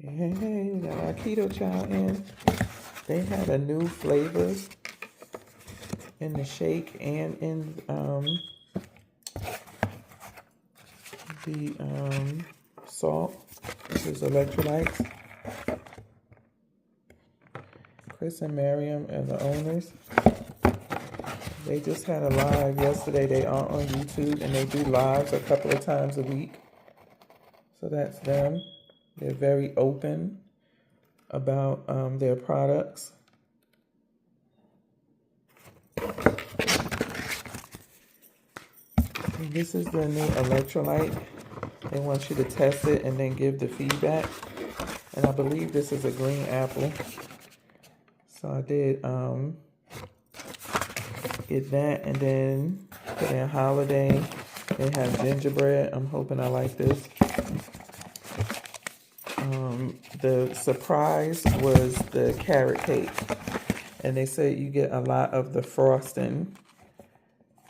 Hey, we got our Keto Chow in. They had a new flavor in the shake and in the salt. This is electrolytes. Chris and Miriam are the owners. They just had a live yesterday. They are on YouTube and they do lives a couple of times a week. So that's them. They're very open about their products. And this is the new electrolyte. They want you to test it and then give the feedback. And I believe this is a green apple. So I did get that, and then put in holiday. They have gingerbread. I'm hoping I like this. The surprise was the carrot cake. And they said you get a lot of the frosting.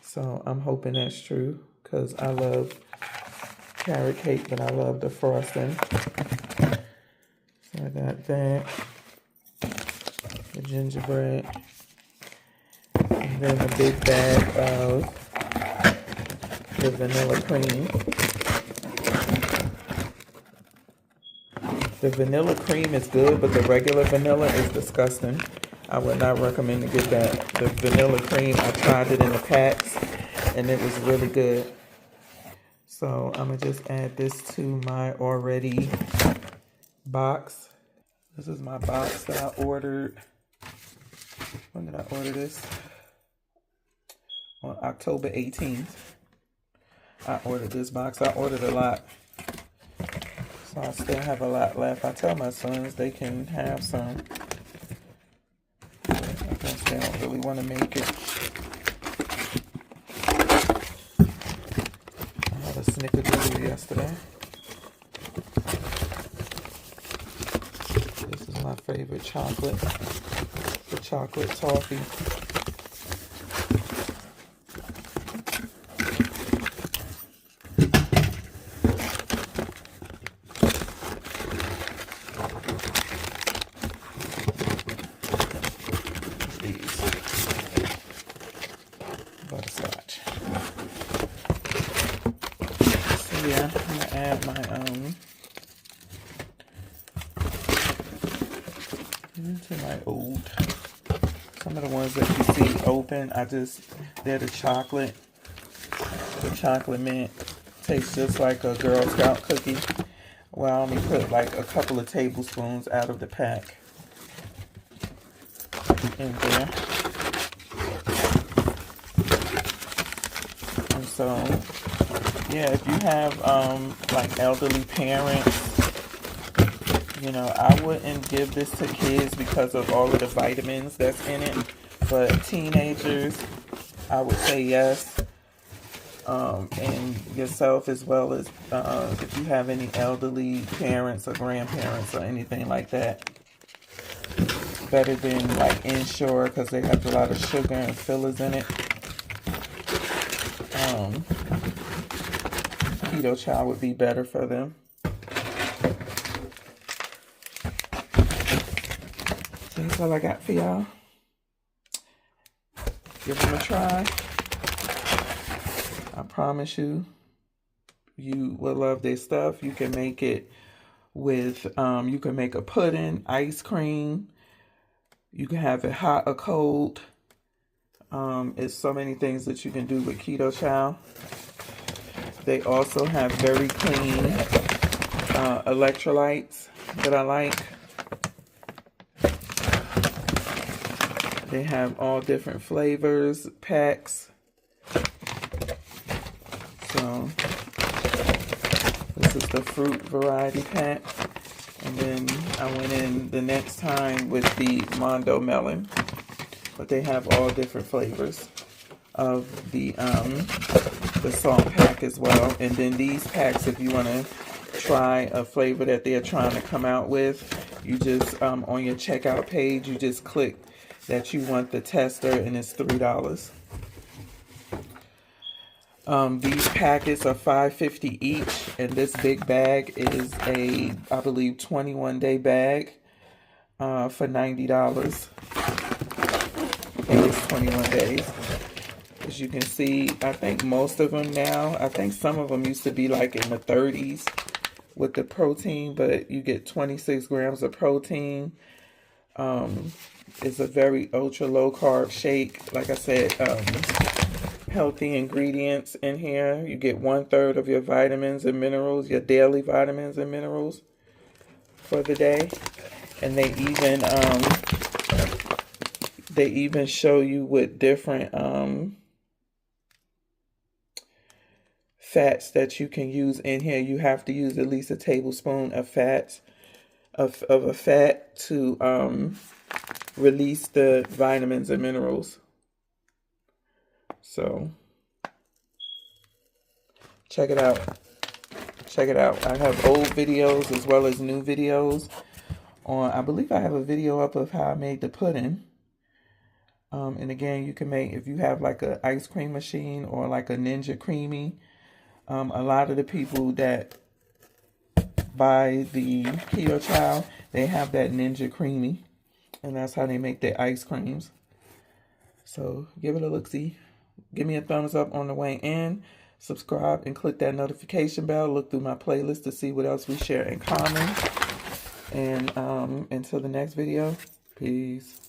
So I'm hoping that's true, because I love carrot cake, but I love the frosting. So I got that. The gingerbread. And then a big bag of the vanilla cream. The vanilla cream is good, but the regular vanilla is disgusting. I would not recommend to get that. The vanilla cream, I tried it in the packs, and it was really good. So I'm going to just add this to my already box. This is my box that I ordered. When did I order this? On October 18th. I ordered this box. I ordered a lot. So I still have a lot left. I tell my sons they can have some. I guess they don't really want to make it. I had a snickerdoodle yesterday. This is my favorite chocolate. The chocolate toffee. Butterscotch. So yeah, I'm gonna add my into my old. Some of the ones that you see open, they're the chocolate. The chocolate mint tastes just like a Girl Scout cookie. Well, I only put like a couple of tablespoons out of the pack in there. And so, yeah, if you have like elderly parents, you know, I wouldn't give this to kids because of all of the vitamins that's in it. But teenagers, I would say yes. And yourself as well, as if you have any elderly parents or grandparents or anything like that. Better than like Ensure, because they have a lot of sugar and fillers in it. Keto Chow would be better for them. So that's all I got for y'all. Give them a try. I promise you, you will love their stuff. You can make it with, you can make a pudding, ice cream. You can have it hot or cold. It's so many things that you can do with Keto Chow. They also have very clean electrolytes that I like. They have all different flavors, packs. So this is the fruit variety pack. And then I went in the next time with the Mondo melon. But they have all different flavors of the salt pack as well. And then these packs, if you want to try a flavor that they're trying to come out with, you just on your checkout page, you just click that you want the tester, and it's $3. These packets are $5.50 each. And this big bag is a, I believe, 21-day bag for $90. And it's 21 days. As you can see, I think most of them now, I think some of them used to be like in the 30s with the protein, but you get 26 grams of protein. It's a very ultra low carb shake. Like I said, healthy ingredients in here. You get 1/3 of your vitamins and minerals, your daily vitamins and minerals for the day. And they even show you with different fats that you can use in here. You have to use at least a tablespoon of fats of a fat to release the vitamins and minerals. So check it out. Check it out. I have old videos as well as new videos on. I believe I have a video up of how I made the pudding. And again, you can make, if you have like an ice cream machine or like a Ninja Creamy. A lot of the people that buy the Keto Chow, they have that Ninja Creamy. And that's how they make their ice creams. So give it a look-see. Give me a thumbs up on the way in. Subscribe and click that notification bell. Look through my playlist to see what else we share in common. And until the next video, peace.